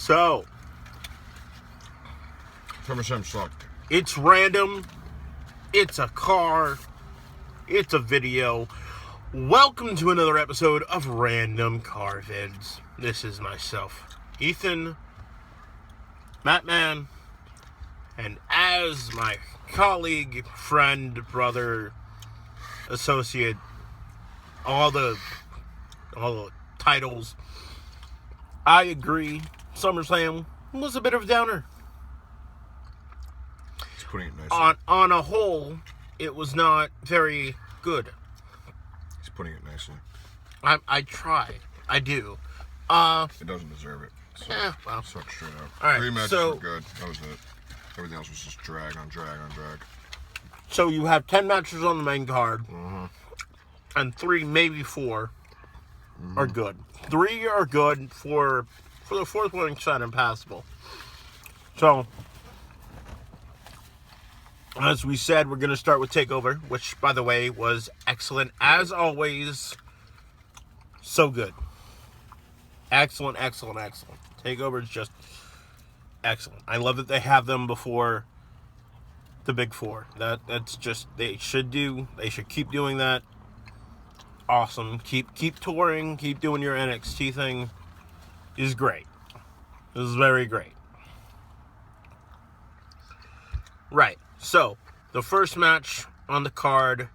So, Summerslam sucked. it's random. It's a car. It's a video. Welcome to another episode of Random Car Vids. This is myself, Ethan, Mattman, and as my colleague, friend, brother, associate, all the titles, I agree. SummerSlam was a bit of a downer. He's putting it nicely. On a whole, it was not very good. He's putting it nicely. I tried. I do. It doesn't deserve it. So, well. Sucked straight up. All right, 3 matches so- were good. That was it. Everything else was just drag on drag on drag. So you have 10 matches on the main card, Mm-hmm. and 3, maybe 4, are good. 3 are good for the fourth one side impossible. So, as we said, we're going to start with TakeOver, which, by the way, was excellent. As always, so good. Excellent, excellent, excellent. TakeOver is just excellent. I love that they have them before the Big Four. That's just, they should keep doing that. Awesome. Keep touring, keep doing your NXT thing. Is great. It was very great. Right. So, the first match on the card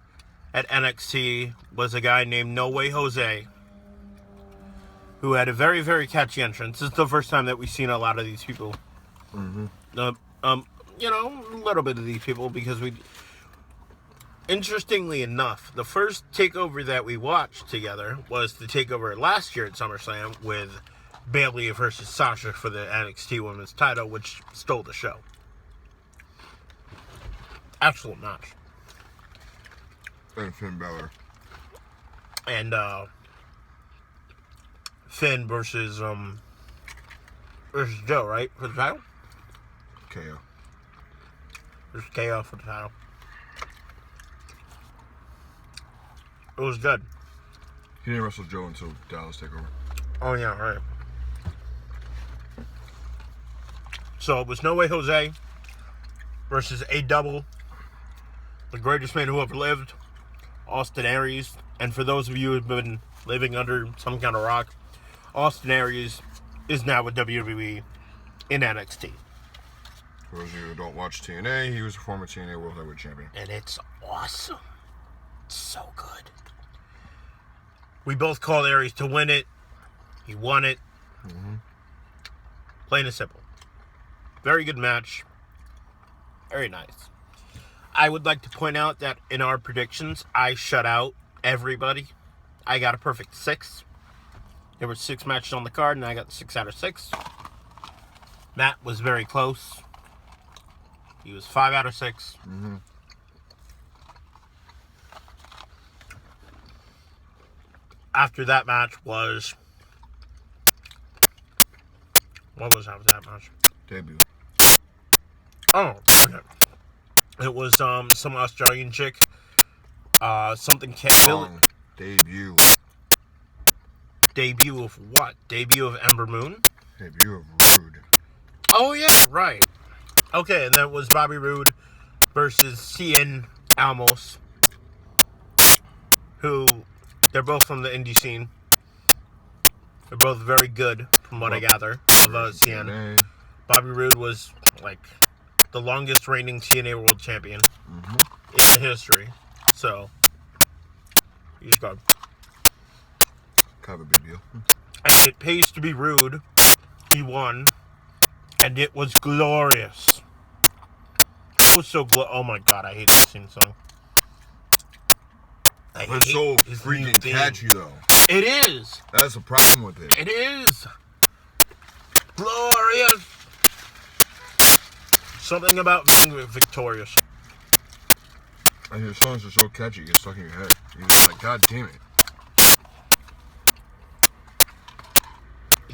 at NXT was a guy named No Way Jose, who had a very, very catchy entrance. This is the first time that we've seen a lot of these people. Mm-hmm. A little bit of these people, because interestingly enough, the first TakeOver that we watched together was the TakeOver last year at SummerSlam with Bayley versus Sasha for the NXT Women's title, which stole the show. Excellent match. And Finn Balor. And Finn versus Joe, right? For the title? KO. There's KO for the title. It was good. He didn't wrestle Joe until Dallas TakeOver. Oh, yeah, right. So it was No Way Jose versus A Double, the greatest man who ever lived, Austin Aries. And for those of you who have been living under some kind of rock, Austin Aries is now with WWE in NXT. For those of you who don't watch TNA, he was a former TNA World Heavyweight Champion. And it's awesome. It's so good. We both called Aries to win it. He won it. Mm-hmm. Plain and simple. Very good match. Very nice. I would like to point out that in our predictions, I shut out everybody. I got a perfect 6. There were 6 matches on the card, and I got 6 out of 6. Matt was very close. He was 5 out of 6. Mm-hmm. After that match was... What was after that match? Debut. Oh, okay. It was some Australian chick. Something Wrong. Debut. Debut of what? Debut of Ember Moon? Debut of Rude. Oh yeah, right. Okay, and then it was Bobby Roode versus Cien Almos, who, they're both from the indie scene. They're both very good, from what I gather, of Cien. TNA. Bobby Roode was, like, the longest reigning TNA World Champion Mm-hmm. in the history. So, he's good. Kind of a big deal. And it pays to be rude. He won. And it was glorious. It was so oh my god, I hate this theme song. It's so freaking catchy, though. It is. That's the problem with it. It is. Glorious. Something about being victorious. And your songs are so catchy, it gets stuck in your head. You're just like, God damn it.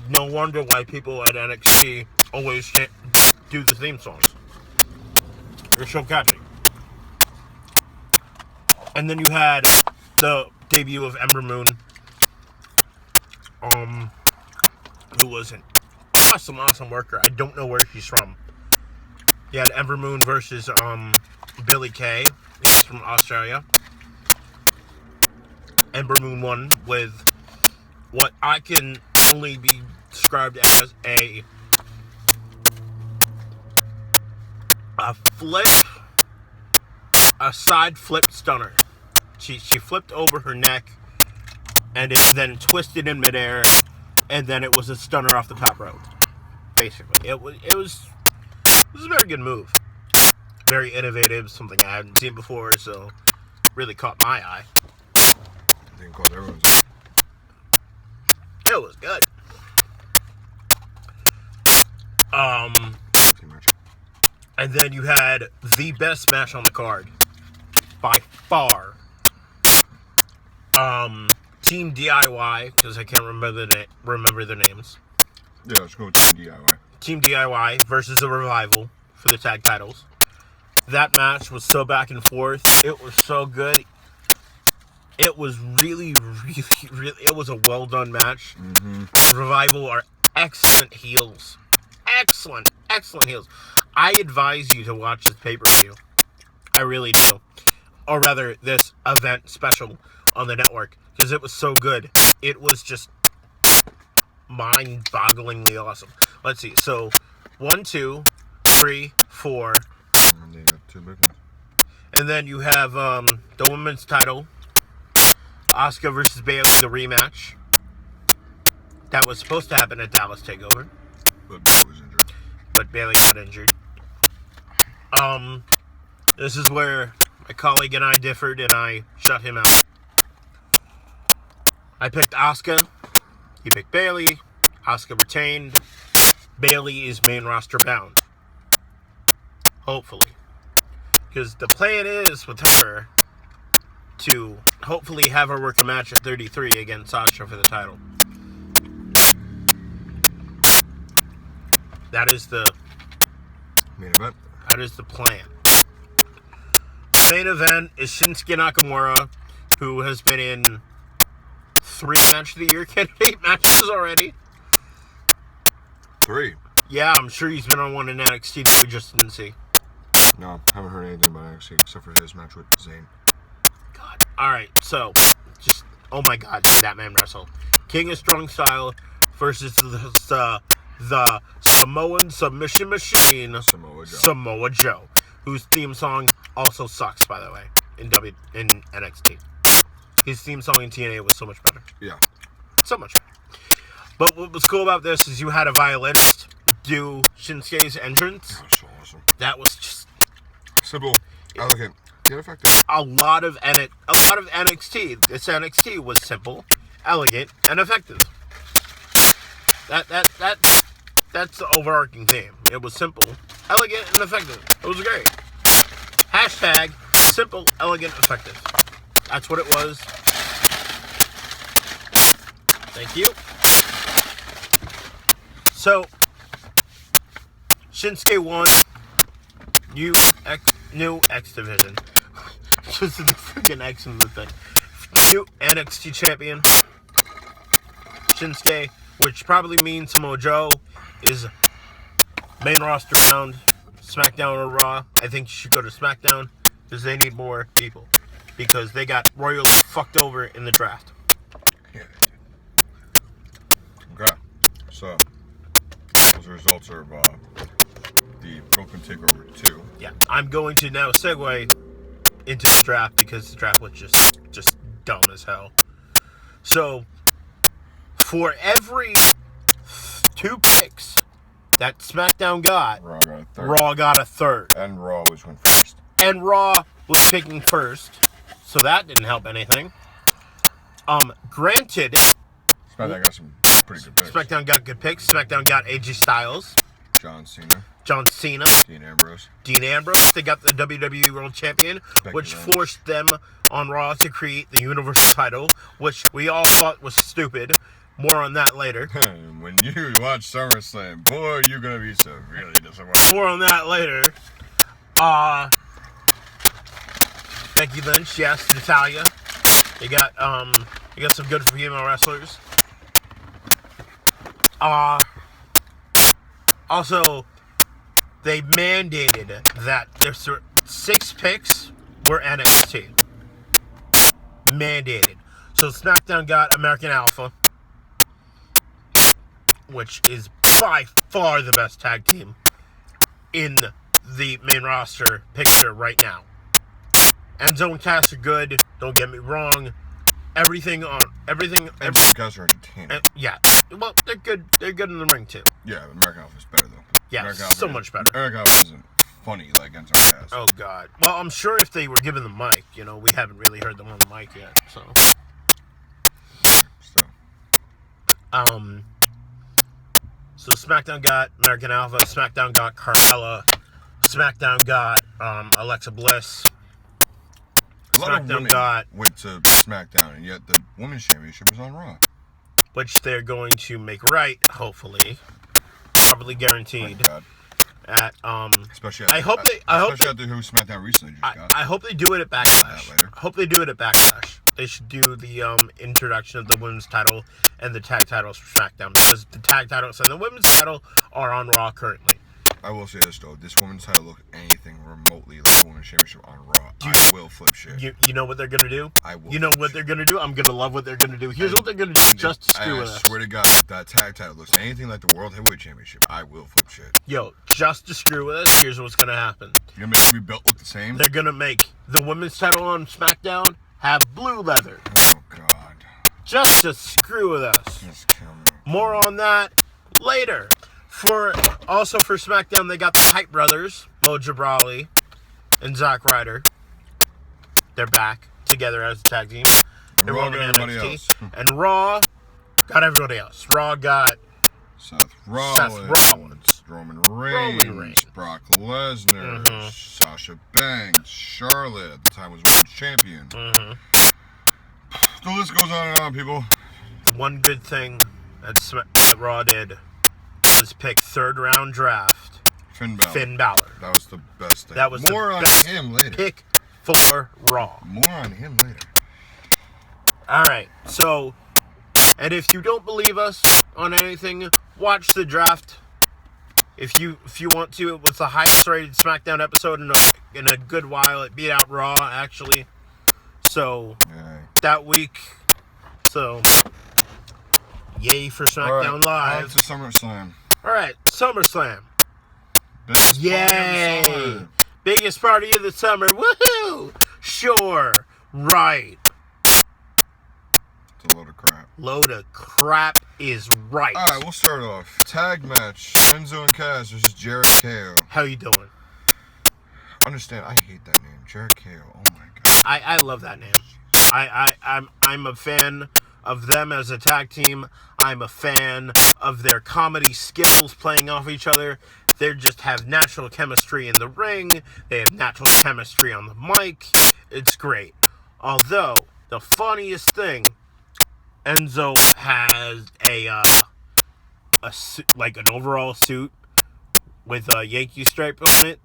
No wonder why people at NXT always can't do the theme songs. They're so catchy. And then you had the debut of Ember Moon, who was an awesome worker. I don't know where he's from. You had Ember Moon versus Billy Kay. He's from Australia. Ember Moon won with what I can only be described as a side flip stunner. She flipped over her neck, and it then twisted in midair, and then it was a stunner off the top rope. Basically, it was a very good move, very innovative, something I hadn't seen before, so really caught my eye. I think it caught everyone's eye. It was good. And then you had the best match on the card, by far. Team DIY, because I can't remember the names. Yeah, let's go with Team DIY. Team DIY versus the Revival for the tag titles. That match was so back and forth. It was so good. It was really, it was a well done match. Mm-hmm. Revival are excellent heels. Excellent heels. I advise you to watch this pay-per-view. I really do. Or rather, this event special on the network. Because it was so good. It was just mind-bogglingly awesome. Let's see. So, 1, 2, 3, 4. And then you got 2 big ones. And then you have the women's title. Asuka versus Bayley, the rematch. That was supposed to happen at Dallas TakeOver. But Bayley was injured. But Bayley got injured. This is where my colleague and I differed, and I shut him out. I picked Asuka. He picked Bayley. Asuka retained. Bayley is main roster bound. Hopefully. Because the plan is with her to hopefully have her work a match at 33 against Sasha for the title. That is the main event. That is the plan. Main event is Shinsuke Nakamura, who has been in 3 Match of the Year candidate matches already. 3? Yeah, I'm sure he's been on one in NXT that we just didn't see. No, haven't heard anything about NXT except for his match with Zayn. God. Alright, so, just, oh my god, did that man wrestle. King of Strong Style versus the Samoan Submission Machine, Samoa Joe, whose theme song also sucks, by the way, in NXT. His theme song in TNA was so much better. Yeah. So much better. But what was cool about this is you had a violinist do Shinsuke's entrance. That was so awesome. That was just simple, elegant, yet effective. A lot of NXT. This NXT was simple, elegant, and effective. That's the overarching theme. It was simple, elegant, and effective. It was great. Hashtag simple, elegant, effective. That's what it was. Thank you. So, Shinsuke won. New X Division. Just the freaking X in the thing. New NXT champion. Shinsuke, which probably means Samoa Joe, is main roster bound. SmackDown or Raw. I think you should go to SmackDown because they need more people. Because they got royally fucked over in the draft. Yeah. Okay. So, those results are the Brooklyn TakeOver 2. Yeah. I'm going to now segue into the draft because the draft was just dumb as hell. So, for every 2 picks that SmackDown got, Raw got a third. And Raw was went first. And Raw was picking first, so that didn't help anything. Granted, SmackDown got some pretty good picks. SmackDown got good picks. SmackDown got AJ Styles, John Cena, Dean Ambrose. They got the WWE World Champion, which forced them on Raw to create the Universal title, which we all thought was stupid. More on that later. When you watch SummerSlam, boy, you're gonna be severely disappointed. More on that later. Becky Lynch, yes, Natalya. You got some good female wrestlers. Also, they mandated that there's 6 picks were NXT. Mandated. So SmackDown got American Alpha, which is by far the best tag team in the main roster picture right now. Enzo and Cass are good. Don't get me wrong. Everything. Enzo and Cass are entertaining. Yeah. Well, they're good. They're good in the ring too. Yeah, American Alpha's better though. Yeah, much better. American Alpha isn't funny like Enzo and Cass. Oh God. Well, I'm sure if they were given the mic, we haven't really heard them on the mic yet. So. So SmackDown got American Alpha. SmackDown got Carmella. SmackDown got Alexa Bliss. A lot of women went to SmackDown, and yet the Women's Championship was on Raw. Which they're going to make right, hopefully. Probably guaranteed. Oh, at especially after who SmackDown recently just got. I hope they do it at Backlash. I hope they do it at Backlash. They should do the introduction of the women's title and the tag titles for SmackDown, because the tag titles and the women's title are on Raw currently. I will say this though, this women's title look anything remotely like the Women's Championship on Raw. I will flip shit. You know what they're gonna do? I will. You know what they're gonna do? I'm gonna love what they're gonna do. Here's what they're gonna do, just to screw with us. I swear to God, if that tag title looks anything like the World Heavyweight Championship, I will flip shit. Yo, just to screw with us, here's what's gonna happen. You're gonna make every belt look the same? They're gonna make the women's title on SmackDown have blue leather. Oh God. Just to screw with us. Just kill me. More on that later. For SmackDown, they got the Hype Brothers, Mo Jabrali and Zack Ryder. They're back together as a tag team. And Raw got everybody else. And Raw got everybody else. Raw got Seth Rollins, Roman Reigns, Brock Lesnar, Sasha Banks, Charlotte, at the time was Women's Champion. The list goes on and on, people. One good thing that Raw did was pick 3rd round draft Finn Balor. That was the best thing. That was More the on best him later. Pick for Raw. More on him later. All right. So, and if you don't believe us on anything, watch the draft. If you want to, it was the highest rated SmackDown episode in a good while. It beat out Raw actually. So that week. So yay for SmackDown Live. On to SummerSlam. All right, SummerSlam. Biggest Yay! party of the summer. Biggest party of the summer. Woohoo! Sure. Right. It's a load of crap. Load of crap is right. All right, we'll start off. Tag match. Enzo and Cass versus Jericho. How you doing? Understand, I hate that name. Jericho. Oh my God. I love that name. I'm a fan of them as a tag team. I'm a fan of their comedy skills playing off each other. They just have natural chemistry in the ring. They have natural chemistry on the mic. It's great. Although, the funniest thing, Enzo has a suit, like an overall suit with a Yankee stripe on it.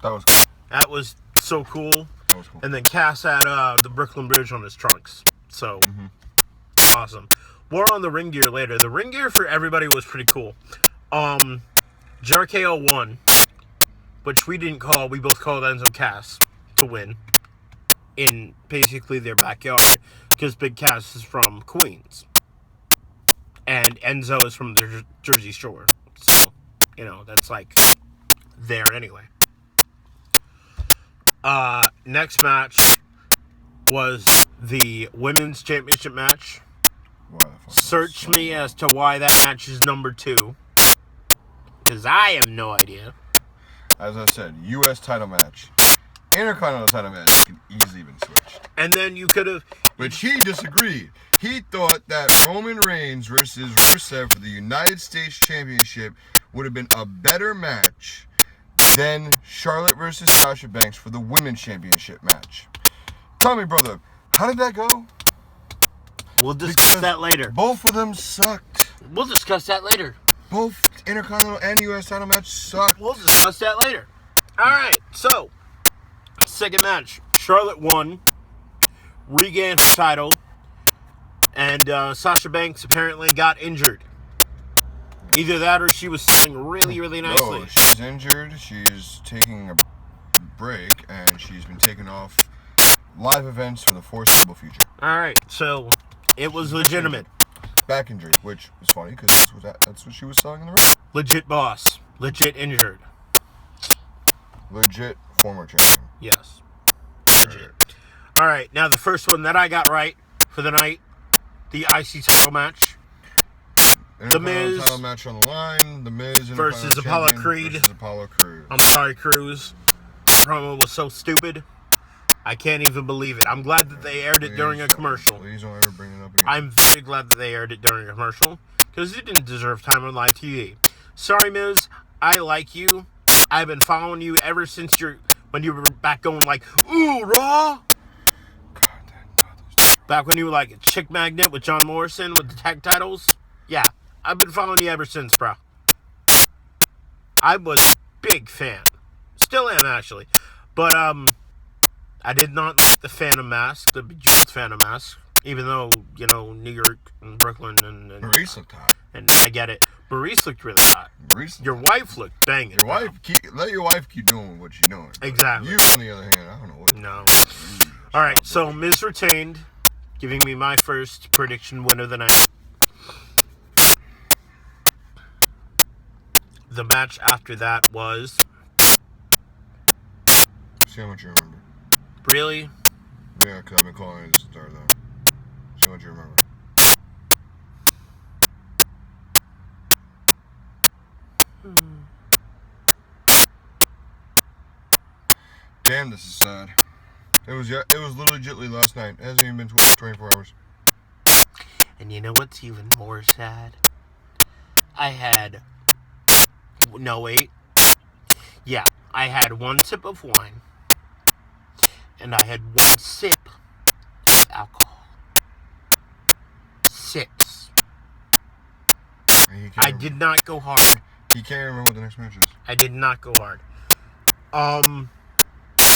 That was cool. That was so cool. That was cool. And then Cass had the Brooklyn Bridge on his trunks. So, awesome. More on the ring gear later. The ring gear for everybody was pretty cool. Jericho won, which we didn't call. We both called Enzo Cass to win in basically their backyard, because Big Cass is from Queens and Enzo is from the Jersey Shore. So, that's like there anyway. Next match was the Women's Championship match. Search me as to why that match is number 2. Because I have no idea. As I said, U.S. title match. Intercontinental title match can easily been switched. And then you could have... But he disagreed. He thought that Roman Reigns versus Rusev for the United States Championship would have been a better match than Charlotte versus Sasha Banks for the Women's Championship match. Tell me, brother, how did that go? We'll discuss that later. Both of them sucked. We'll discuss that later. Both Intercontinental and U.S. title match sucked. We'll discuss that later. Alright, so, second match. Charlotte won, regained her title, and Sasha Banks apparently got injured. Either that or she was selling really, really nicely. No, she's injured. She's taking a break, and she's been taken off live events for the foreseeable future. All right, so it was legitimate. Back injury, which was funny because that's what she was selling in the ring. Legit boss. Legit injured. Legit former champion. Yes. Legit. All right, now the first one that I got right for the night, the IC title match. The Miz title match on the line. The Miz versus Apollo Creed. Versus Apollo Creed. I'm sorry, Cruz. The promo was so stupid. I can't even believe it. I'm glad that they aired it during a commercial. Please don't ever bring it up again. I'm very glad that they aired it during a commercial because it didn't deserve time on live TV. Sorry, Miz. I like you. I've been following you ever since when you were back going like, ooh, Raw. Back when you were like a chick magnet with John Morrison with the tag titles. Yeah, I've been following you ever since, bro. I was big fan. Still am, actually. But, I did not like the Phantom Mask, the Bejeweled Phantom Mask. Even though, New York and Brooklyn and Maurice looked hot. And I get it. Maurice looked really hot. Your wife looked banging. Let your wife keep doing what she's doing. Exactly. You, on the other hand, I don't know what. No. All right, so Miz retained, giving me my first prediction win of the night. The match after that was... See how much you remember. Really? Yeah, because I've been calling it since the start, though. See how much you remember. Damn, this is sad. It was legitimately last night. It hasn't even been 24 hours. And you know what's even more sad? I had... No, wait. Yeah, I had one sip of wine. And I had one sip of alcohol. Sips. I did not go hard. You can't remember what the next match is. I did not go hard.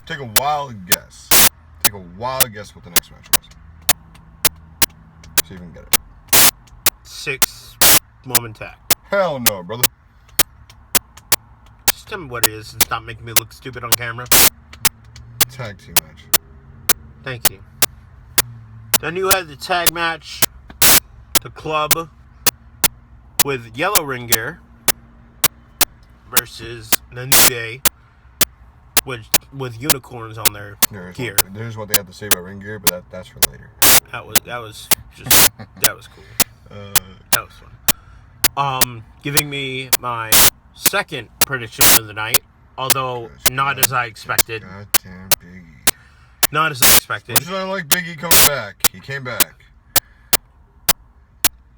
Take a wild guess. Take a wild guess what the next match was. See if you can get it. 6-woman tag. Hell no, brother. Just tell me what it is and stop making me look stupid on camera. Tag team match. Thank you. Then you had the tag match. The club with yellow ring gear versus the New Day with unicorns on their gear. There's what they have to say about ring gear, but that's for later. That was just that was cool. That was fun. Giving me my second prediction of the night, although not as I expected. Goddamn Biggie. Not as I expected. Which is not like Biggie coming back. He came back,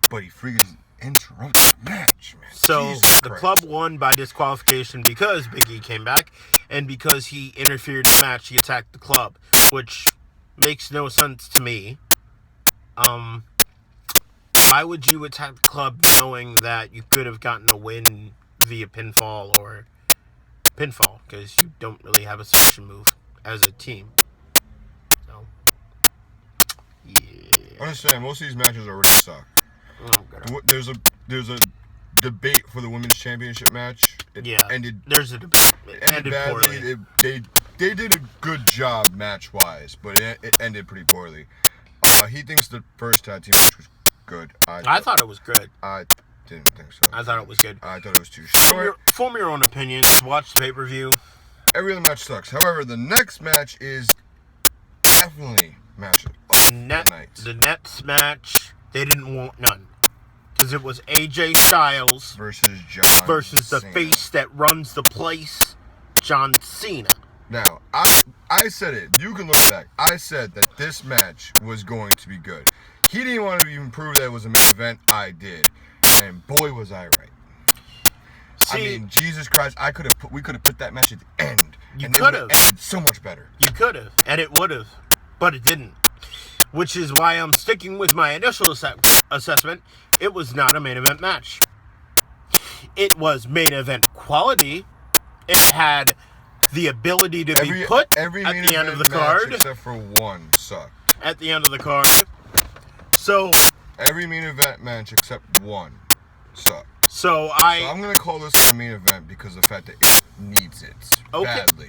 but he freaking interrupted the match, man. So Jesus the Christ. club won by disqualification because Big E came back and because he interfered in the match. He attacked the club, which makes no sense to me. Why would you attack the club knowing that you could have gotten a win via pinfall or pinfall? Because you don't really have a submission move as a team. So, yeah. Understand, most of these matches already suck. There's a debate for the women's championship match. There's a debate. It ended badly. Poorly. They did a good job match-wise, but it ended pretty poorly. He thinks the first tag team match was good. I thought it was good. I didn't think so. I thought it was good. I thought it was too short. Form your own opinions. Watch the pay-per-view. Every other match sucks. However, the next match is definitely match of the night. The next match, they didn't want none. Because it was AJ Styles versus the Cena. face that runs the place, John Cena. Now, I said it. You can look back. I said that this match was going to be good. He didn't want to even prove that it was a main event. I did. And boy, was I right. See, I mean, Jesus Christ, we could have put that match at the end. You could have. Ended so much better. You could have. And it would have. But it didn't. Which is why I'm sticking with my initial assessment. It was not a main event match. It was main event quality. It had the ability to be put at the end of the card. Except for one sucked. At the end of the card. So every main event match except one sucked. So I'm gonna call this the main event because of the fact that it needs it badly.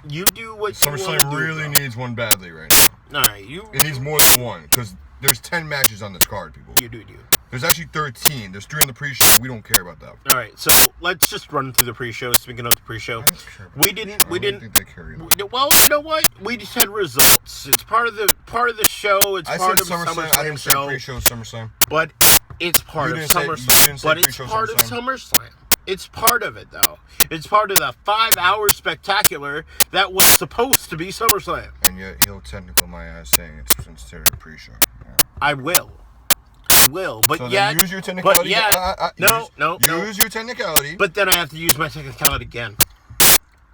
You do what you want to do. SummerSlam really needs one badly right now. All right, It needs more than one because there's 10 matches on this card, people. You do. There's actually 13. There's 3 in the pre-show. We don't care about that. All right, so let's just run through the pre-show. Speaking of the pre-show, we didn't. I don't think they carry that. Well, you know what? We just had results. It's part of the show. It's part of SummerSlam. I didn't say pre-show SummerSlam. But it's part of SummerSlam. But it's part of SummerSlam. It's part of it, though. It's part of the 5-hour spectacular that was supposed to be SummerSlam. And yet he'll technical my ass saying it's considered a pre-show. Yeah. I will. But so yet, use your technicality. No. Use your technicality. But then I have to use my technicality again.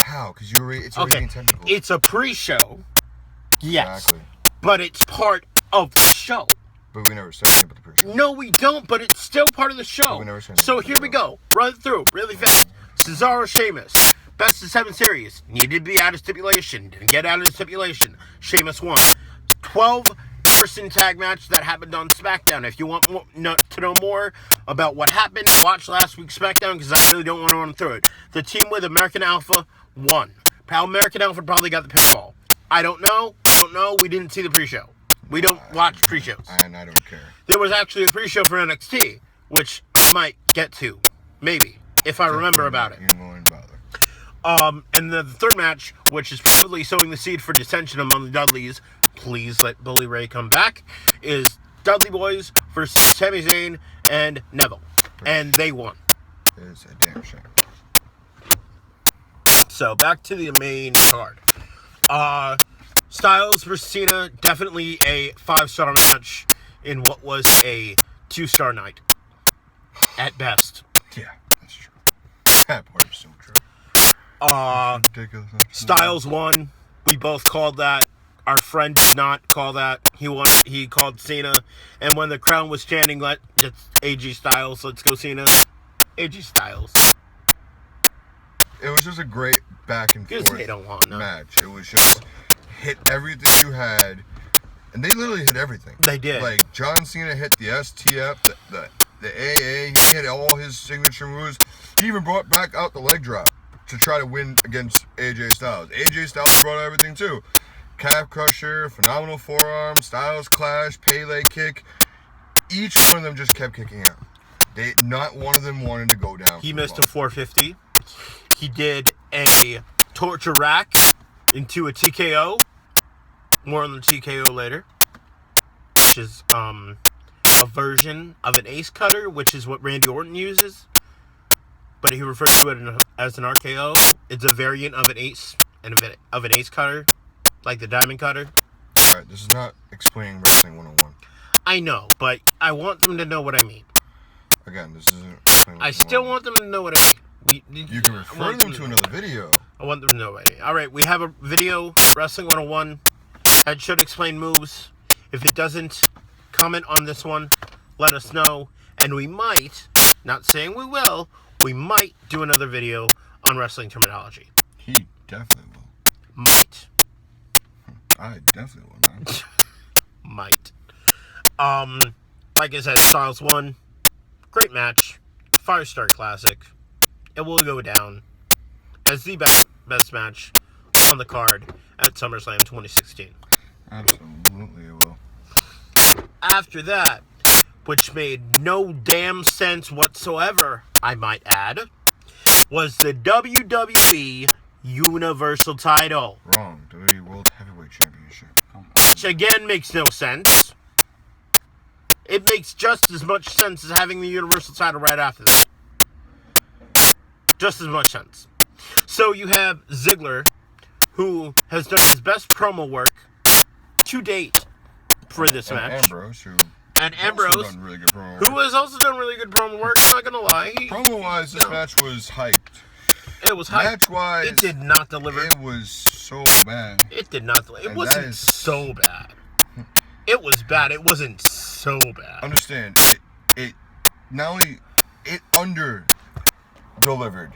How? Because it's already technical. It's a pre-show. Yes. Exactly. But it's part of the show. But we never said anything about the pre-show. No, we don't, but it's still part of the show. So here we go. Run through really fast. Cesaro, Sheamus. Best of 7 series. Needed to be out of stipulation. Didn't get out of the stipulation. Sheamus won. 12-person tag match that happened on SmackDown. If you want to know more about what happened, watch last week's SmackDown because I really don't want to run through it. The team with American Alpha won. American Alpha probably got the pinfall. I don't know. We didn't see the pre-show. We don't watch pre-shows. And I don't care. There was actually a pre-show for NXT, which I might get to. Maybe. If I remember about it. You won't bother. And the third match, which is probably sowing the seed for dissension among the Dudleys, please let Bully Ray come back, is Dudley Boys versus Sami Zayn and Neville. And they won. It's a damn shame. So, back to the main card. Styles versus Cena, definitely a 5-star match in what was a 2-star night. At best. Yeah, that's true. That part is so true. Ridiculous. Styles won. We both called that. Our friend did not call that. He won. He called Cena. And when the crowd was chanting, it's AG Styles, let's go Cena. AG Styles. It was just a great back and forth they don't want match. It was just hit everything you had, and they literally hit everything. They did. Like John Cena hit the STF, the AA. He hit all his signature moves. He even brought back out the leg drop to try to win against AJ Styles. AJ Styles brought out everything too. Calf crusher, phenomenal forearm, Styles clash, Pele kick. Each one of them just kept kicking out. Not one of them wanted to go down. He missed a 450. He did a torture rack into a TKO. More on the TKO later. Which is a version of an ace cutter, which is what Randy Orton uses. But he refers to it as an RKO. It's a variant of an ace cutter, like the diamond cutter. Alright, this is not explaining wrestling 101. I know, but I want them to know what I mean. Again, this isn't explaining. I still want them to know what I mean. You can refer them to another video. I want them to know what I mean. Alright, we have a video, Wrestling 101. That should explain moves. If it doesn't, comment on this one. Let us know. And we might, not saying we will, we might do another video on wrestling terminology. He definitely will. Might. I definitely will, man. Might. Like I said, Styles won. Great match. 5-star classic. It will go down as the best match on the card at SummerSlam 2016. Absolutely it will. After that, which made no damn sense whatsoever, I might add, was the WWE Universal title. Wrong. WWE World Heavyweight Championship. Which again makes no sense. It makes just as much sense as having the Universal title right after that. Just as much sense. So you have Ziggler, who has done his best promo work to date for this match. Ambrose, who done really good promo work. Who has also done really good promo work, I'm not gonna lie. Promo-wise, this match was hyped. It was hyped. Match-wise, it did not deliver. It was so bad. It did not deliver. It wasn't so bad. It was bad. It wasn't so bad. Understand, it not only, it under-delivered.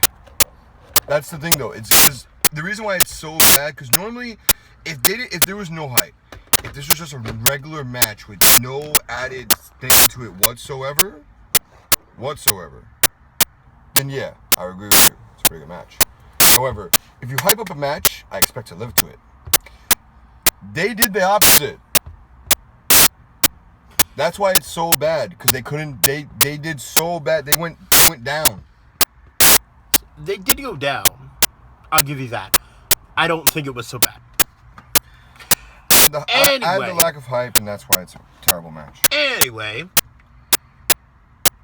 That's the thing, though. It's because the reason why it's so bad, because normally, if there was no hype, if this was just a regular match with no added thing to it whatsoever, then yeah, I agree with you. It's a pretty good match. However, if you hype up a match, I expect to live to it. They did the opposite. That's why it's so bad, because they couldn't. They did so bad. They went down. They did go down. I'll give you that. I don't think it was so bad. I had the lack of hype, and that's why it's a terrible match. Anyway,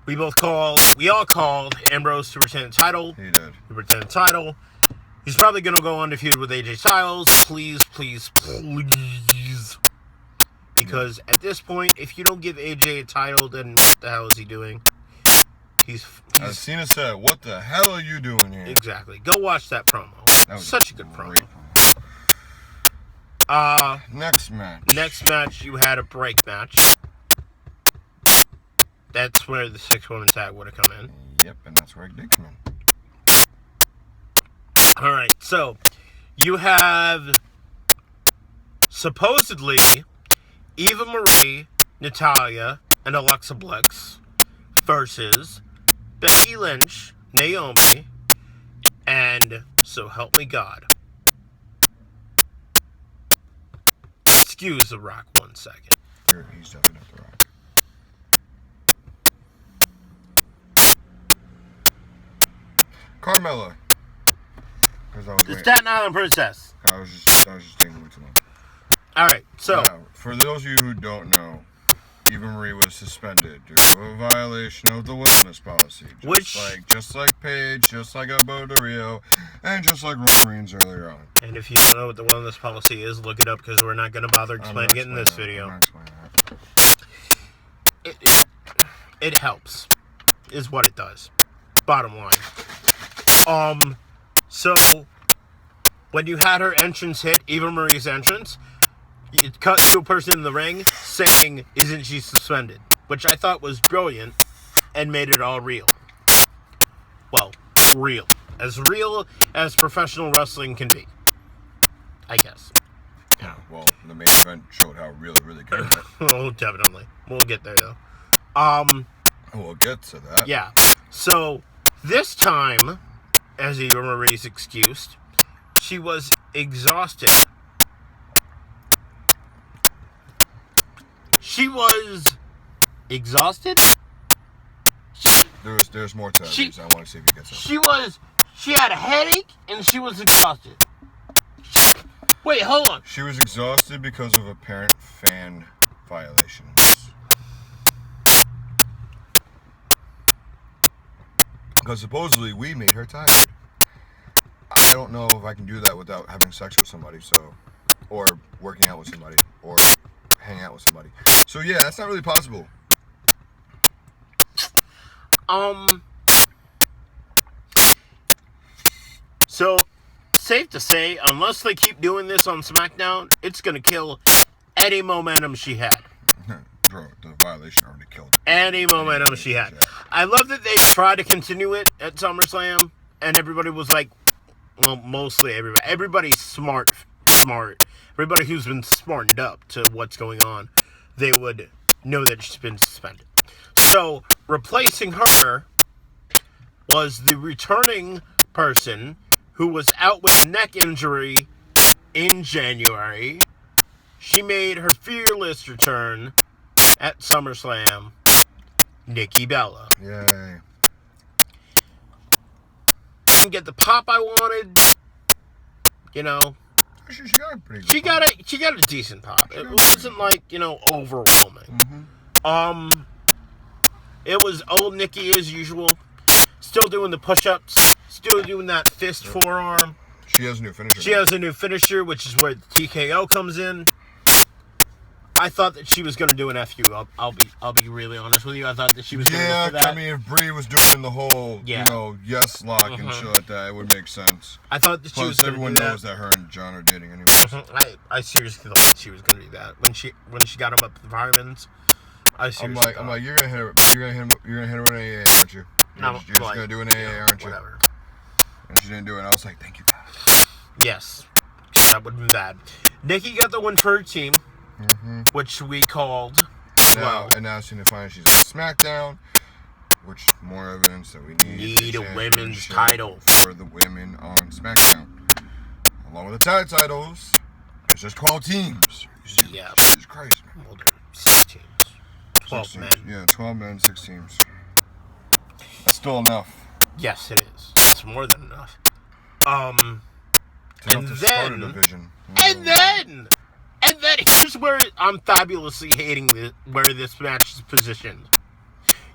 we all called Ambrose to retain the title. He did. He retained the title. He's probably going to go undefeated with AJ Styles. Please, please, please. Because at this point, if you don't give AJ a title, then what the hell is he doing? As Cena said, what the hell are you doing here? Exactly. Go watch that promo. That was such a good promo. Next match. Next match, you had a break match. That's where the 6-woman tag would have come in. Yep, and that's where it did come in. Alright, so you have supposedly Eva Marie, Natalya, and Alexa Bliss versus Becky Lynch, Naomi, and so help me God. Excuse The Rock 1 second. Sure, he's definitely not The Rock. Carmella. The Staten Island Princess. I was just thinking way too long. Alright, so. Now, for those of you who don't know, Eva Marie was suspended due to a violation of the wellness policy. Just like Paige, just like Alberto Del Rio, and just like Roman Reigns earlier on. And if you don't know what the wellness policy is, look it up because we're not going to bother explaining it in this video. It helps, is what it does. Bottom line. So when you had her entrance hit, Eva Marie's entrance, it cut to a person in the ring saying, "Isn't she suspended?" Which I thought was brilliant and made it all real. Well, real as professional wrestling can be, I guess. Yeah. Well, the main event showed how real it really can be. Oh, definitely. We'll get there though. We'll get to that. Yeah. So this time, as Eva Marie's excused, she was exhausted. She was exhausted? There's more to that. I want to see if you get something. She had a headache and she was exhausted. Wait, hold on. She was exhausted because of apparent fan violations. Because supposedly we made her tired. I don't know if I can do that without having sex with somebody, or working out with somebody, or hang out with somebody. So yeah, that's not really possible. So safe to say, unless they keep doing this on SmackDown, it's gonna kill any momentum she had. Bro, the violation already killed any momentum she had. I love that they tried to continue it at SummerSlam, and everybody was like, well, mostly everybody. Everybody's smart. Everybody who's been smartened up to what's going on, they would know that she's been suspended. So, replacing her was the returning person who was out with a neck injury in January. She made her fearless return at SummerSlam, Nikki Bella. Yay. Didn't get the pop I wanted, you know. She got a pretty good She got a decent pop. It wasn't like, overwhelming. Mm-hmm. It was old Nikki as usual. Still doing the push-ups. Still doing that fist forearm. She has a new finisher. She has a new finisher, which is where the TKO comes in. I thought that she was going to do an FU. I'll be really honest with you. I thought that she was going to go for that. I mean, if Brie was doing the whole, yes lock and shit like that, it would make sense. I thought that she was going to do that. Everyone knows that her and John are dating anyways. I seriously thought she was going to do that when she got him up the vitamins. I'm like, you're gonna hit her with an AA, aren't you? You're just gonna do an AA, aren't you? Whatever. And she didn't do it. And I was like, thank you, God. Yes, that would have been bad. Nikki got the win for her team, which we called as well. And now she's finally she's on SmackDown. which more evidence that we Need a women's championship title for the women on SmackDown. Along with the tag titles, there's just 12 teams. Yeah. Jesus Christ. Well, there are 6 teams. 12 men. Yeah, 12 men, 6 teams. That's still enough. Yes, it is. It's more than enough. And start a division. And then here's where I'm fabulously hating where this match is positioned.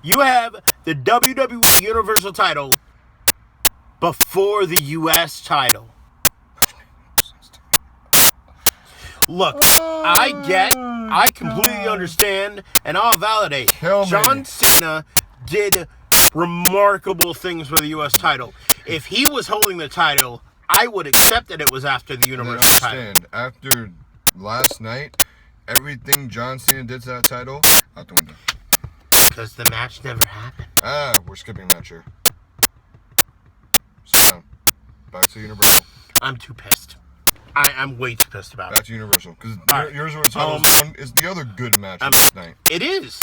You have the WWE Universal title before the US title. Look, I completely understand, and I'll validate. John Cena did remarkable things for the US title. If he was holding the title, I would accept that it was after the Universal title. After last night, everything John Cena did to that title, out the window. Because the match never happened. We're skipping that here. Sit down. Back to Universal. I'm too pissed. I'm way too pissed about it. Back to Universal. Because Universal title is the other good match of this night. It is.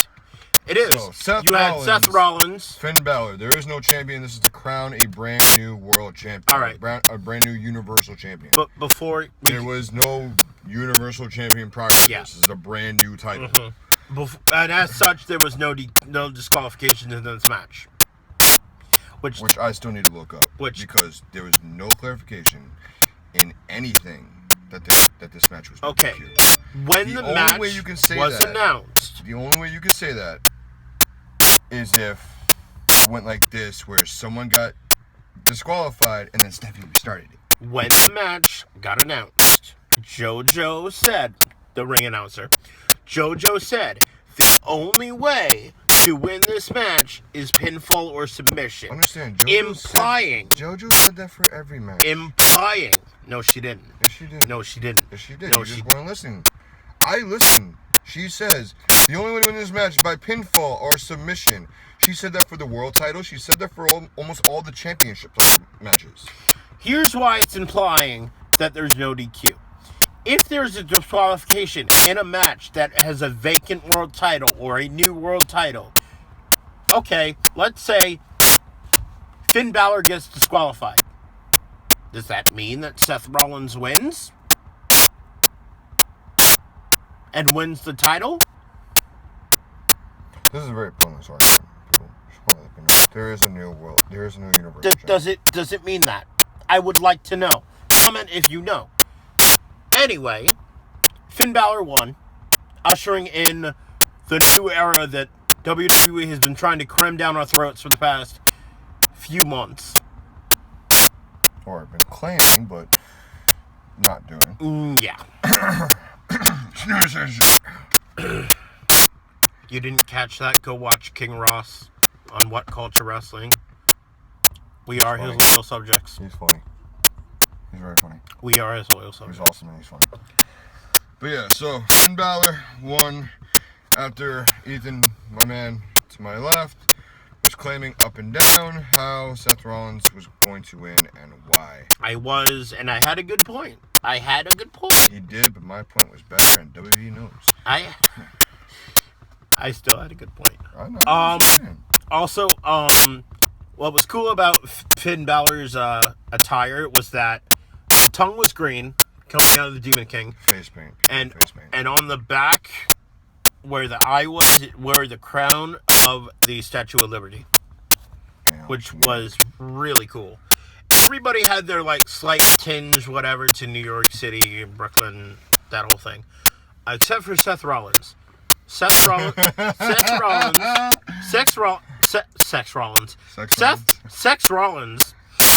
It is. So, had Seth Rollins. Finn Balor. There is no champion. This is to crown a brand new world champion. All right. A brand new Universal champion. But before... There was no Universal champion prior to this. This is a brand new title. And as such, there was no disqualification in this match. Which I still need to look up. Because there was no clarification in anything that this match was okay. DQ. When the match was announced. The only way you can say that is if it went like this, where someone got disqualified and then Stephanie restarted it. When the match got announced, JoJo said, the ring announcer, JoJo said, the only way to win this match is pinfall or submission. Understand, JoJo said that for every match. Implying. No, she didn't. Yes, she did. No, she didn't. Yes, she did. No, you just weren't listening. I listened. She says, the only way to win this match is by pinfall or submission. She said that for the world title. She said that for almost all the championship matches. Here's why it's implying that there's no DQ. If there's a disqualification in a match that has a vacant world title or a new world title, okay, let's say Finn Balor gets disqualified. Does that mean that Seth Rollins wins? And wins the title? This is a very pointless argument. There is a new world. There is a new universe. Does it mean that? I would like to know. Comment if you know. Anyway, Finn Balor won, ushering in the new era that WWE has been trying to cram down our throats for the past few months. Or been claiming, but not doing. Yeah. You didn't catch that? Go watch King Ross on What Culture Wrestling. We are his loyal subjects. He's funny. He's very funny. We are his loyal subjects. He's awesome and he's funny. But yeah, so Finn Balor won after Ethan, my man to my left, was claiming up and down how Seth Rollins was going to win and why. And I had a good point. He did, but my point was better, and WWE knows. I still had a good point. I know. Also, what was cool about Finn Balor's attire was that the tongue was green, coming out of the Demon King. Face paint. And on the back, where the eye was, it wore the crown of the Statue of Liberty. Yeah, which was really cool. Everybody had their, slight tinge, whatever, to New York City, Brooklyn, that whole thing. Except for Seth Rollins. Seth Rollins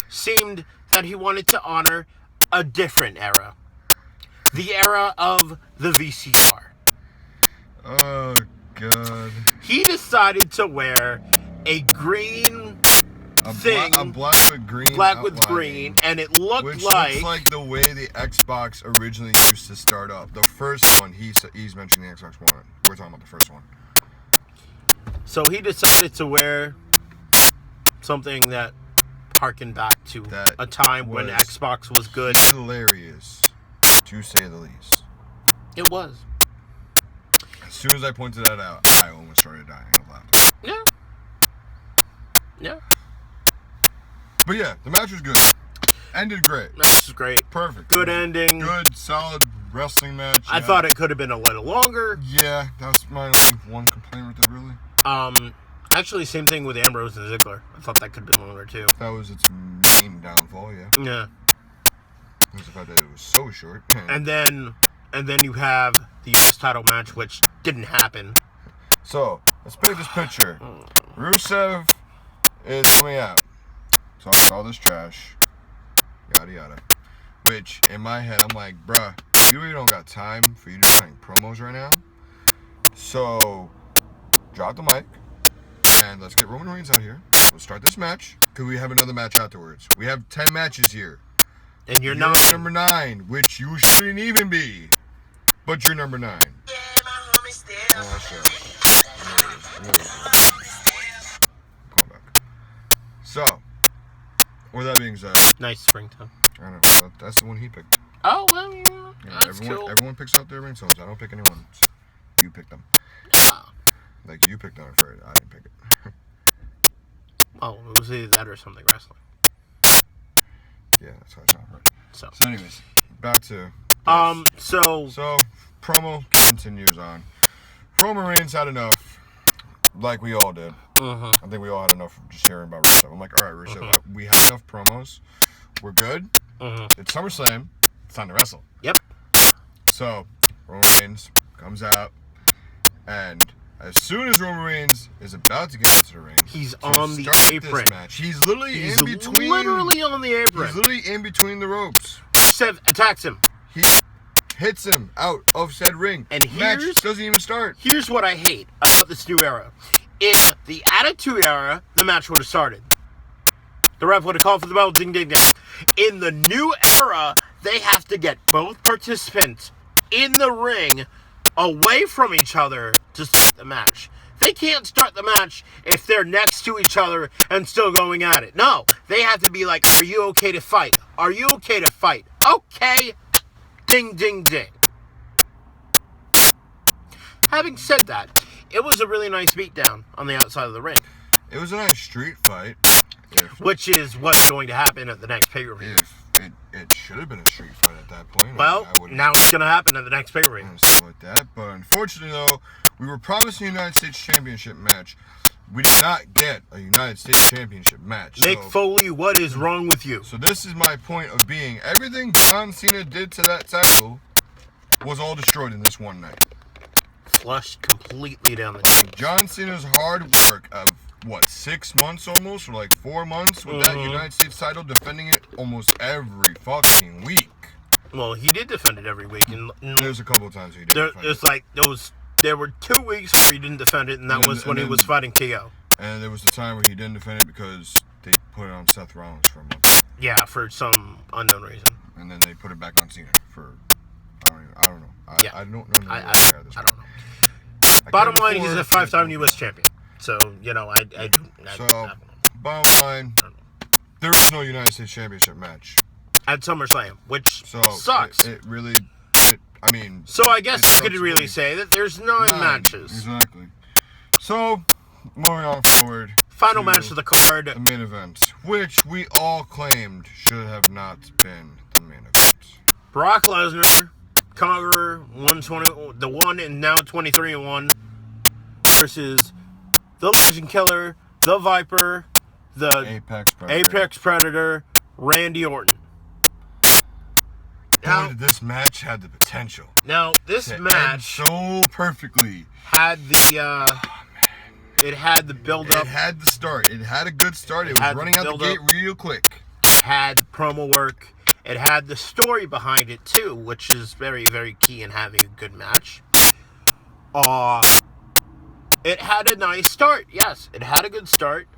seemed that he wanted to honor a different era. The era of the VCR. Oh, God. He decided to wear a green thing. A black with green. Black with green, and it looked which like... looks like the way the Xbox originally used to start up. The first one, he's mentioning the Xbox One. We're talking about the first one. So he decided to wear something that harkened back to a time when Xbox was good. Hilarious, to say the least. It was. As soon as I pointed that out, I almost started dying of laughter. Yeah. Yeah. But yeah, the match was good. Ended great. Match was great. Perfect. Good ending. Good, solid wrestling match. I thought it could have been a little longer. Yeah, that's my only one complaint with it, really. Actually, same thing with Ambrose and Ziggler. I thought that could have been longer, too. That was its main downfall, yeah. Yeah. It was the fact that it was so short. And then you have the U.S. title match, which didn't happen. So, let's paint this picture. Rusev is coming out. Talking all this trash. Yada yada. Which, in my head, I'm like, bruh, we really don't got time for you to be cutting promos right now. So, drop the mic. And let's get Roman Reigns out here. We'll start this match. Because we have another match afterwards. We have 10 matches here. And you're number 9, which you shouldn't even be. But you're number 9. Oh, going back. So, with that being said, nice springtime. I know that's the one he picked. Oh well, yeah, that's cool. Everyone picks out their ringtones. I don't pick anyone. You pick them. Like you picked Unafraid. I didn't pick it. Oh, it was either that or something wrestling. Yeah, that's how I sound right. So anyways, back to So promo continues on. Roman Reigns had enough, like we all did. I think we all had enough of just hearing about Rusev. I'm like, all right, Rusev, we have enough promos. We're good. It's SummerSlam. It's time to wrestle. Yep. So Roman Reigns comes out, and as soon as Roman Reigns is about to get into the ring, he's on the apron. This match, he's literally in between. Literally on the apron. He's literally in between the ropes. Rusev attacks him. He hits him out of said ring. And match doesn't even start. Here's what I hate about this new era. In the Attitude Era, the match would have started. The ref would have called for the bell, ding, ding, ding. In the new era, they have to get both participants in the ring away from each other to start the match. They can't start the match if they're next to each other and still going at it. No, they have to be like, are you okay to fight? Are you okay to fight? Okay. Ding, ding, ding. Having said that, it was a really nice beatdown on the outside of the ring. It was a nice street fight. Which is what's going to happen at the next pay-per-view. It should have been a street fight at that point. Well, now it's going to happen at the next pay-per-view. Like that, but unfortunately, though, we were promised a United States Championship match. We did not get a United States Championship match. Mick Foley, what is wrong with you? So this is my point of being. Everything John Cena did to that title was all destroyed in this one night. Flushed completely down the drain. John Cena's hard work of, 6 months almost? Or like 4 months with that United States title, defending it almost every fucking week. Well, he did defend it every week. And there's a couple of times he did. There were 2 weeks where he didn't defend it, and that was when he was fighting T.O. And there was the time where he didn't defend it because they put it on Seth Rollins for a month. Yeah, for some unknown reason. And then they put it back on Cena for, I don't know. I don't know. I don't know. Bottom line, he's a 5-time U.S. champion. So, I don't know. Bottom line, there is no United States Championship match. At SummerSlam, which sucks. It really, So I guess you could really say that there's 9 matches. Exactly. So, moving on forward. Final match of the card. The main event, which we all claimed should have not been the main event. Brock Lesnar, Conqueror, 120, the 1 and now 23-1, versus the Legend Killer, the Viper, the Apex Predator, Randy Orton. Boy, this match had the potential. Now, this match so perfectly had the it had the build up. It had the start. It had a good start. It was running out the gate real quick. It had the promo work. It had the story behind it too, which is very, very key in having a good match. It had a nice start. Yes, it had a good start.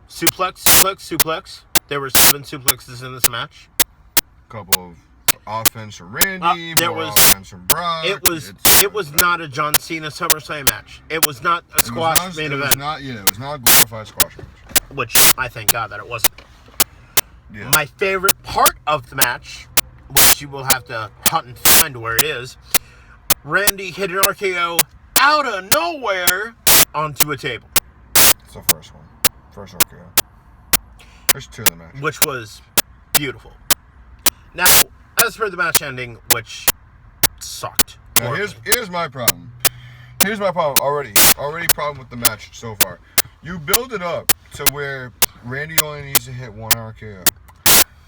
Suplex. There were 7 suplexes in this match. Couple of offense from Randy, offense from Brock. It was not a John Cena SummerSlam match. It was not a squash main event. It was not a glorified squash match. Which I thank God that it wasn't. Yeah. My favorite part of the match, which you will have to hunt and find where it is, Randy hit an RKO out of nowhere onto a table. It's the first one. First RKO. Let's tier the match. which was beautiful. Now, as for the match ending, which sucked. Now, here's my problem. Here's my problem already. Already problem with the match so far. You build it up to where Randy only needs to hit one RKO.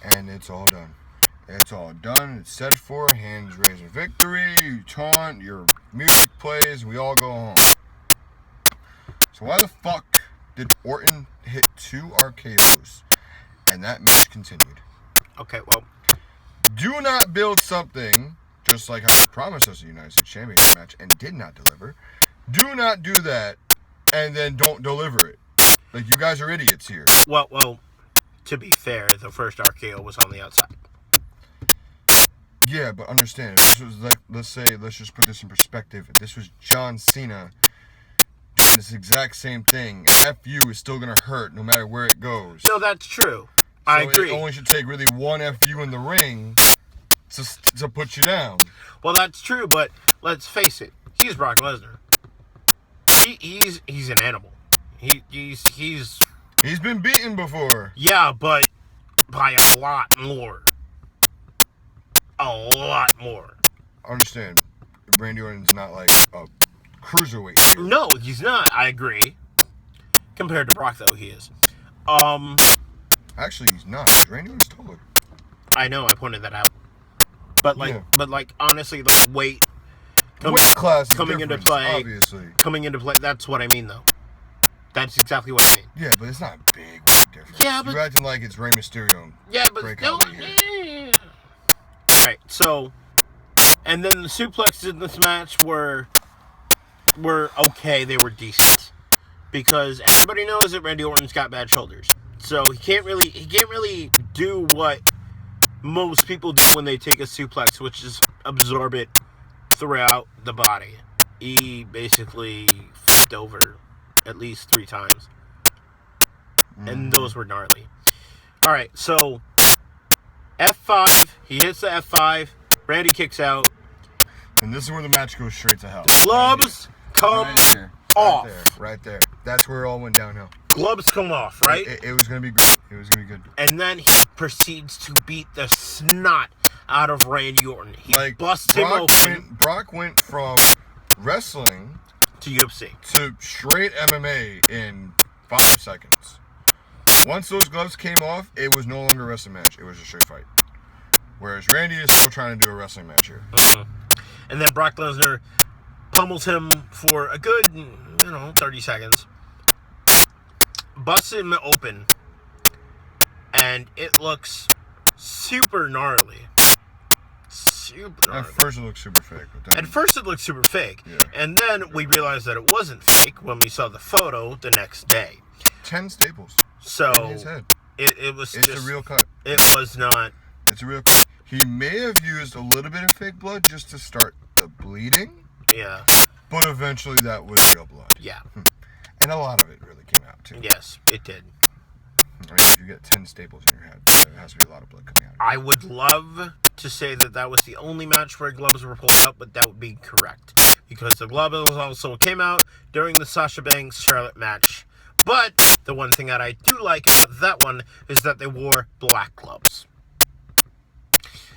And it's all done. It's all done. It's set for hands raised in victory. You taunt. Your music plays. We all go home. So why the fuck did Orton hit 2 RKOs and that match continued? Okay, well, Do not build something just like how you promised us a United States Championship match and did not deliver. Do not do that and then don't deliver it. Like, you guys are idiots here. well, to be fair, the first RKO was on the outside. Yeah, but understand, if this was like, let's just put this in perspective. If this was John Cena doing this exact same thing, an FU is still going to hurt no matter where it goes. No, that's true. I agree. It only should take really one FU in the ring to put you down. Well, that's true, but let's face it. He's Brock Lesnar. He's an animal. He's been beaten before. Yeah, but by a lot more. A lot more. Understand, Randy Orton's not like a cruiserweight here. No, he's not. I agree. Compared to Brock, though, he is. Actually, he's not. Randy Orton's taller. I know. I pointed that out. But honestly, like weight class is coming into different, play. obviously. Coming into play. That's what I mean, though. That's exactly what I mean. Yeah, but it's not a big weight difference. Yeah, but you're acting like it's Rey Mysterio. Yeah, but no. All right, so, and then the suplexes in this match were okay. They were decent because everybody knows that Randy Orton's got bad shoulders, so he can't really do what most people do when they take a suplex, which is absorb it throughout the body. He basically flipped over at least 3 times, and those were gnarly. All right, so F5, he hits the F5, Randy kicks out. And this is where the match goes straight to hell. Gloves come off. Right there. That's where it all went downhill. Gloves come off, right? It was going to be great. It was going to be good. And then he proceeds to beat the snot out of Randy Orton. He busts him open. Brock went from wrestling to UFC. To straight MMA in 5 seconds. Once those gloves came off, it was no longer a wrestling match. It was a straight fight. Whereas Randy is still trying to do a wrestling match here. Mm-hmm. And then Brock Lesnar pummels him for a good, 30 seconds. Busts him open. And it looks super gnarly. At first it looked super fake. Yeah. And then we realized that it wasn't fake when we saw the photo the next day. 10 staples. So in his head. It's a real cut. It was not. It's a real cut. He may have used a little bit of fake blood just to start the bleeding. Yeah. But eventually that was real blood. Yeah. And a lot of it really came out too. Yes, it did. I mean, if you get 10 staples in your head, there has to be a lot of blood coming out. I would love to say that was the only match where gloves were pulled out, but that would be correct. Because the glove also came out during the Sasha Banks Charlotte match. But the one thing that I do like about that one is that they wore black gloves.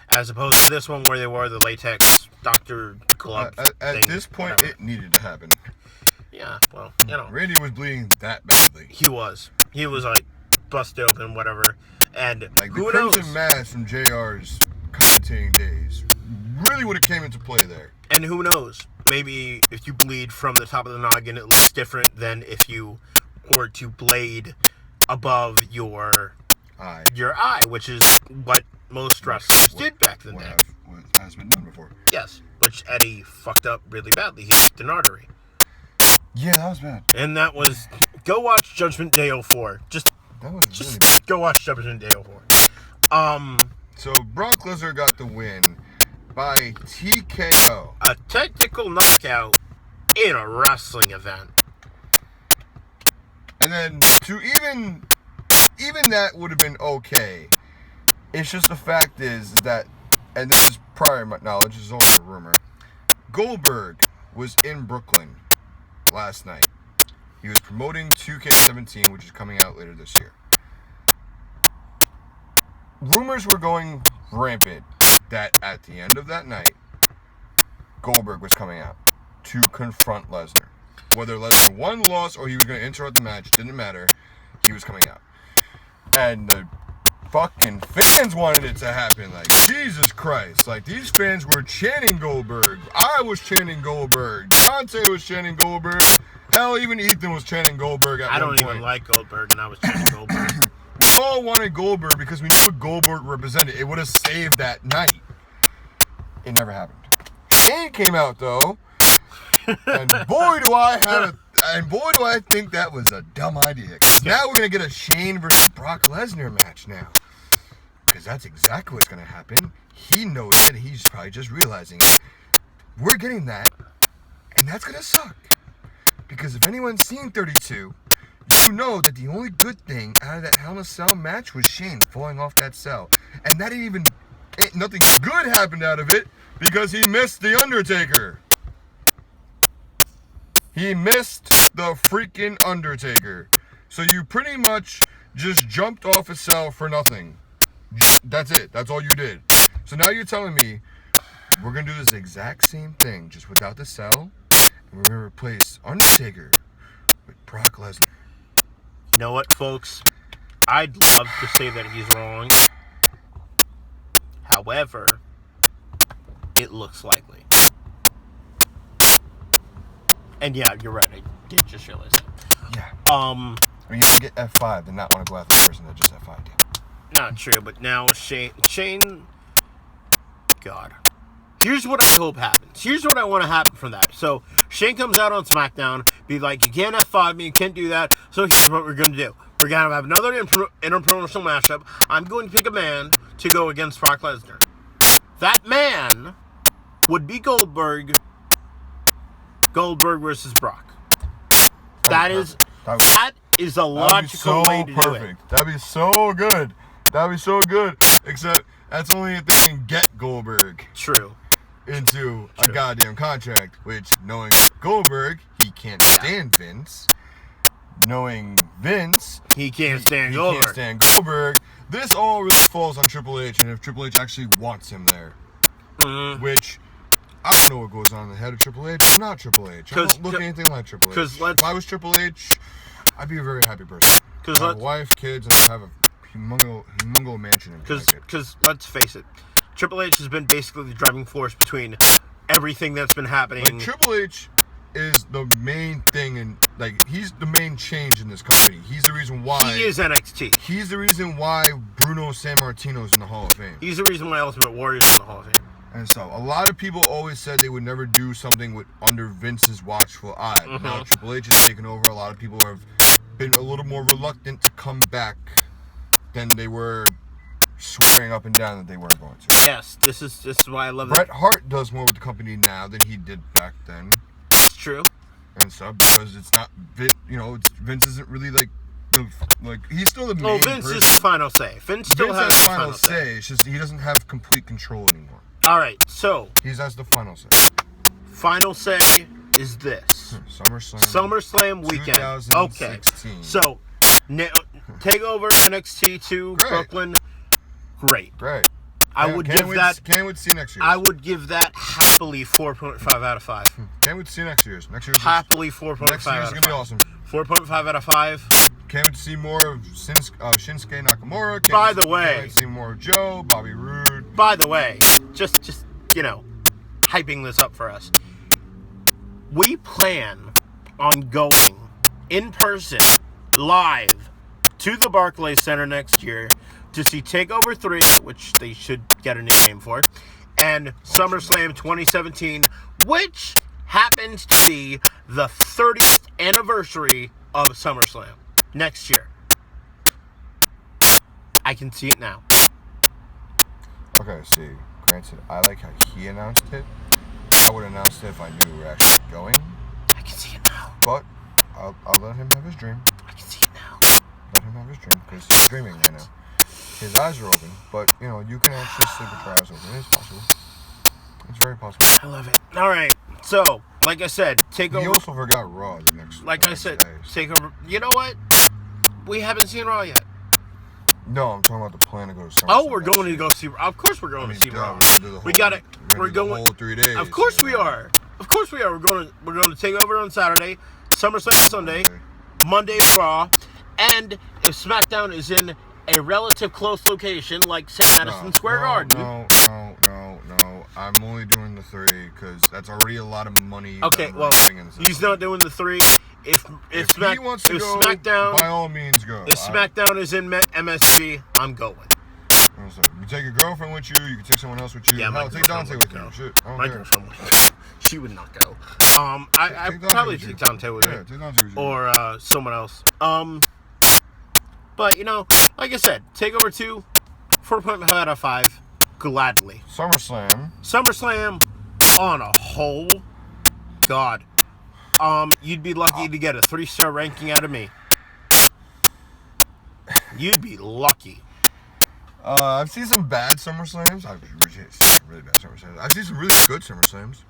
As opposed to this one where they wore the latex doctor glove At this point, whatever. It needed to happen. Yeah, well, Randy was bleeding that badly. He was like busted open, whatever. And like who the Crimson knows? Mask from JR's commentating days really would have came into play there. And who knows? Maybe if you bleed from the top of the noggin, it looks different than if you were to blade above your eye, which is what most wrestlers did back then. What has been done before. Yes, which Eddie fucked up really badly. He ripped an artery. Yeah, that was bad. And that was... Go watch Judgment Day 04. Just really bad. Go watch Judgment Day 04. So, Brock Lesnar got the win by TKO. A technical knockout in a wrestling event. And then, to even that would have been okay. It's just the fact is that, and this is prior knowledge, this is only a rumor, Goldberg was in Brooklyn last night. He was promoting 2K17, which is coming out later this year. rumors were going rampant that at the end of that night, Goldberg was coming out to confront Lesnar. Whether Lesnar won, lost, or he was going to interrupt the match, didn't matter. He was coming out. And the fucking fans wanted it to happen. Like, Jesus Christ. Like, these fans were chanting Goldberg. I was chanting Goldberg. Dante was chanting Goldberg. Hell, even Ethan was chanting Goldberg at one point. I don't even like Goldberg, and I was chanting Goldberg. We all wanted Goldberg because we knew what Goldberg represented. It would have saved that night. It never happened. Shane came out, though. And boy, do I think that was a dumb idea. Because now we're going to get a Shane versus Brock Lesnar match now. Because that's exactly what's going to happen. He knows it. He's probably just realizing it. We're getting that. And that's going to suck. Because if anyone's seen 32, you know that the only good thing out of that Hell in a Cell match was Shane falling off that cell. And that nothing good happened out of it because he missed The Undertaker. He missed the freaking Undertaker. So you pretty much just jumped off a cell for nothing. That's it. That's all you did. So now you're telling me we're going to do this exact same thing, just without the cell, and we're going to replace Undertaker with Brock Lesnar. You know what, folks? I'd love to say that he's wrong. However, it looks likely. And yeah, you're right. I did just realize that. Yeah. I mean, you have to get F5 and not want to go after the person that just F5'd you. Not true, but now Shane, God. Here's what I hope happens. Here's what I want to happen from that. So, Shane comes out on SmackDown, be like, you can't F5 me, you can't do that, so here's what we're going to do. We're going to have another interpromotional matchup. I'm going to pick a man to go against Brock Lesnar. That man would be Goldberg versus Brock. That is a logical way to do it. That'd be so good. That'd be so good. Except that's only if they can get Goldberg. True. Into a goddamn contract, which, knowing Goldberg, he can't stand Vince. Knowing Vince, he can't stand Goldberg. He can't stand Goldberg. This all really falls on Triple H, and if Triple H actually wants him there. Which, I don't know what goes on in the head of Triple H. I'm not Triple H. I don't look anything like Triple H. If I was Triple H, I'd be a very happy person. I have a wife, kids, and have a humongo mansion in Connecticut. Because let's face it, Triple H has been basically the driving force between everything that's been happening. Like, Triple H is the main thing, and he's the main change in this company. He's the reason why he is NXT. He's the reason why Bruno Sammartino's in the Hall of Fame. He's the reason why Ultimate Warrior's in the Hall of Fame. And so, a lot of people always said they would never do something under Vince's watchful eye. Mm-hmm. Now Triple H has taken over. A lot of people have been a little more reluctant to come back than they were swearing up and down that they weren't going to. Yes, this is why I love Bret Hart does more with the company now than he did back then. It's true. And so, because it's not, Vince isn't really he's still the main Vince person. is the final say. Vince still has the final say. It's just he doesn't have complete control anymore. All right, so he has the final say. Final say is this: SummerSlam weekend. 2016. Okay, so Takeover NXT 2 Brooklyn. Great. Can't wait to see next year. I would give that happily 4.5 out of 5. Can't wait to see next year's. Happily 4.5 out of 5. Next year's gonna be awesome. 4.5 out of 5. Can't wait to see more of Shinsuke Nakamura. By the way, can't wait to see more of Joe, Bobby Roode. By the way, just hyping this up for us. We plan on going in person, live, to the Barclays Center next year to see TakeOver 3, which they should get a new name for, and SummerSlam 2017, which happens to be the 30th anniversary of SummerSlam next year. I can see it now. Okay, see, granted, I like how he announced it. I would announce it if I knew we were actually going. I can see it now. But I'll let him have his dream. I can see it now. Let him have his dream, because he's dreaming right now. His eyes are open, but, you can actually sleep with your eyes open. It's possible. It's very possible. I love it. All right. So, like I said, TakeOver. He also forgot Raw the next. Like I said, TakeOver. You know what? We haven't seen Raw yet. No, I'm talking about the plan to go to SummerSlam. Oh, we're going to go see. Of course, we're going to see Raw. We got it. We're going the whole 3 days. Of course we are. Of course we are. We're going to take over on Saturday, SummerSlam Sunday, Monday Raw, and if SmackDown is in a relative close location like say Madison Square Garden. No. I'm only doing the 3 because that's already a lot of money. Okay, well, he's not doing the 3. If he wants to go, SmackDown, by all means go. If SmackDown is in MSG, I'm going. You take your girlfriend with you. You can take someone else with you. Yeah, Hell, take Dante with you. Shit, my girlfriend would. She would not go. I probably take Dante with me. Yeah, take Dante with you. Or someone else. But like I said, Takeover 2, 4.5 out of 5, gladly. SummerSlam on a whole, God. You'd be lucky to get a 3-star ranking out of me. You'd be lucky. I've seen some bad SummerSlams. I've seen some really bad SummerSlams. I've seen some really good SummerSlams.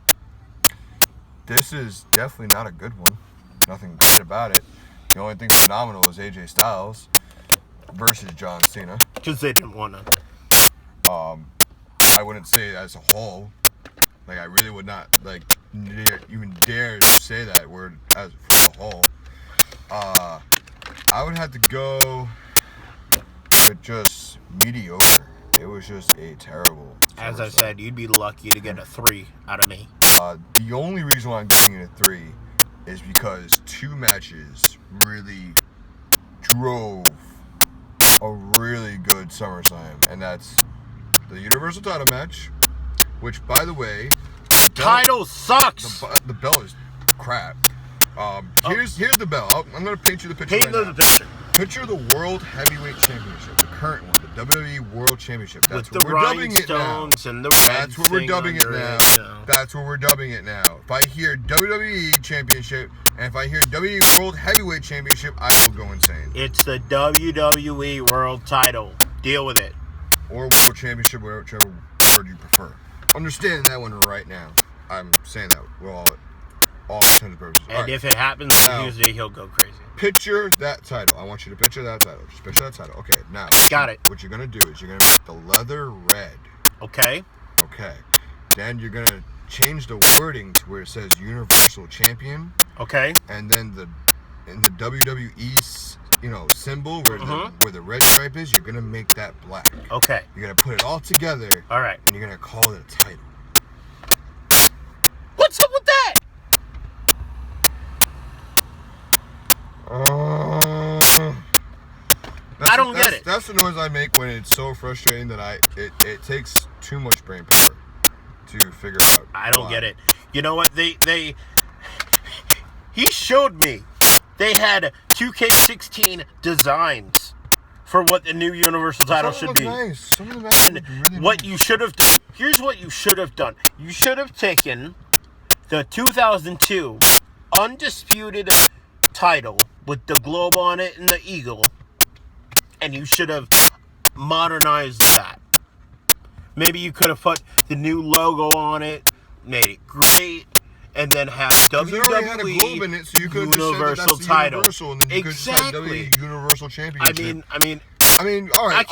This is definitely not a good one. Nothing great about it. The only thing phenomenal is AJ Styles versus John Cena. Because they didn't want to. I wouldn't say as a whole. Like, I really would not, even dare to say that word as for the whole. I would have to go with just mediocre. It was just a terrible As I said, you'd be lucky to get a 3 out of me. The only reason why I'm giving it a 3 is because 2 matches really drove a really good SummerSlam, and that's the Universal title match, which, by the way, title sucks. The bell is crap. Here's the bell. I'm gonna paint you the picture. The picture. Picture the World Heavyweight Championship, the current one, the WWE World Championship. That's what we're dubbing it now. And the That's what we're dubbing it now. That's what we're dubbing it now. If I hear WWE Championship and if I hear WWE World Heavyweight Championship, I will go insane. It's the WWE World Title. Deal with it. Or World Championship, whichever word you prefer. Understand that one right now. I'm saying that with all intents and purposes. And if it happens on Tuesday, he'll go crazy. Picture that title. I want you to picture that title. Just picture that title. Okay, now. Got it. What you're going to do is you're going to make the leather red. Okay. Okay. Then you're going to change the wording to where it says Universal Champion. Okay. And then in the WWE symbol where the red stripe is, you're going to make that black. Okay. You're going to put it all together. All right. And you're going to call it a title. What's up with that? I don't get it. That's the noise I make when it's so frustrating that it takes too much brain power to figure out. I don't get it. You know what? He showed me they had 2K16 designs for what the new Universal title should be. Nice. Some of them and really what nice. you should have done. Here's what you should have done. You should have taken the 2002 undisputed title with the globe on it and the eagle, and you should have modernized that. Maybe you could have put the new logo on it, made it great, and then have WWE had a globe in it, so you could Universal just title. Universal, and then you could just have WWE Universal Championship. I mean, all right.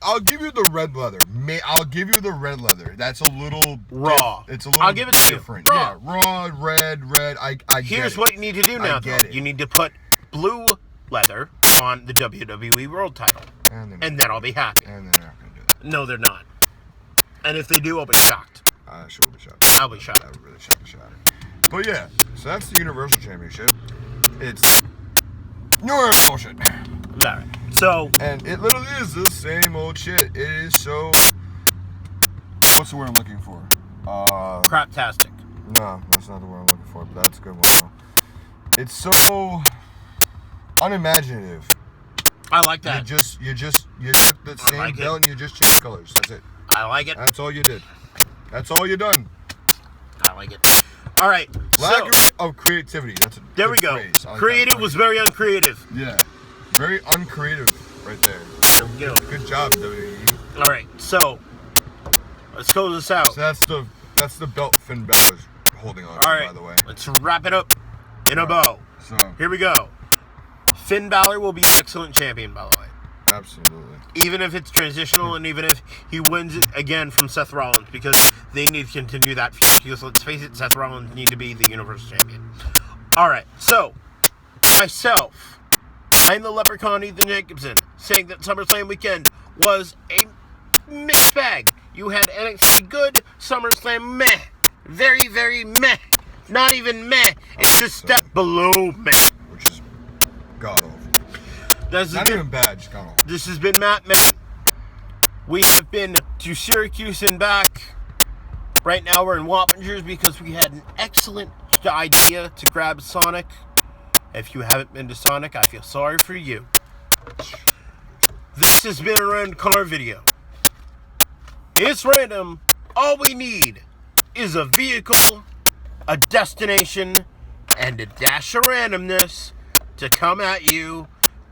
I'll give you the red leather. I'll give you the red leather. That's a little raw. It's a little. I'll give it to different. you. Raw. Yeah, raw, red. I Here's what you need to do now. You need to put blue leather on the WWE World Title, and then I'll be happy. And they're not gonna do that. No, they're not. And if they do, I'll be shocked. I will be shocked. I'll be shocked. I would really shock the shit out of it. But yeah, so that's the Universal Championship. It's no bullshit. All right. So, and it literally is the same old shit. It is so. What's the word I'm looking for? Craptastic. No, that's not the word I'm looking for, but that's a good one though. It's so unimaginative. I like that. You took the same belt and you just changed colors. That's it. I like it. That's all you did. That's all you done. I like it. All right. Lack of creativity. That's a there we go. Phrase. Like creative was very uncreative. Yeah. Very uncreative right there. There we go. Good job, WWE. All right. So, let's close this out. So that's the belt Finn Balor is holding on to, by the way. Let's wrap it up in a bow. So here we go. Finn Balor will be excellent champion, by the way. Absolutely. Even if it's transitional, and even if he wins it again from Seth Rollins, because they need to continue that feud. Because let's face it, Seth Rollins needs to be the Universal Champion. All right, so myself, I'm the Leprechaun Ethan Jacobson, saying that SummerSlam weekend was a mixed bag. You had NXT good, SummerSlam meh, very, very meh, not even meh. It's a step below meh. Which is god awful. Not even bad, just god awful. This has been Matt Mann. We have been to Syracuse and back. Right now we're in Wappingers because we had an excellent idea to grab Sonic. If you haven't been to Sonic, I feel sorry for you. This has been a random car video. It's random. All we need is a vehicle, a destination, and a dash of randomness to come at you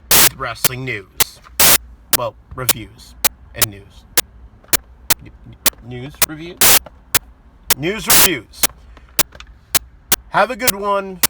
with wrestling news. Well, reviews and news. News reviews? News reviews. Have a good one.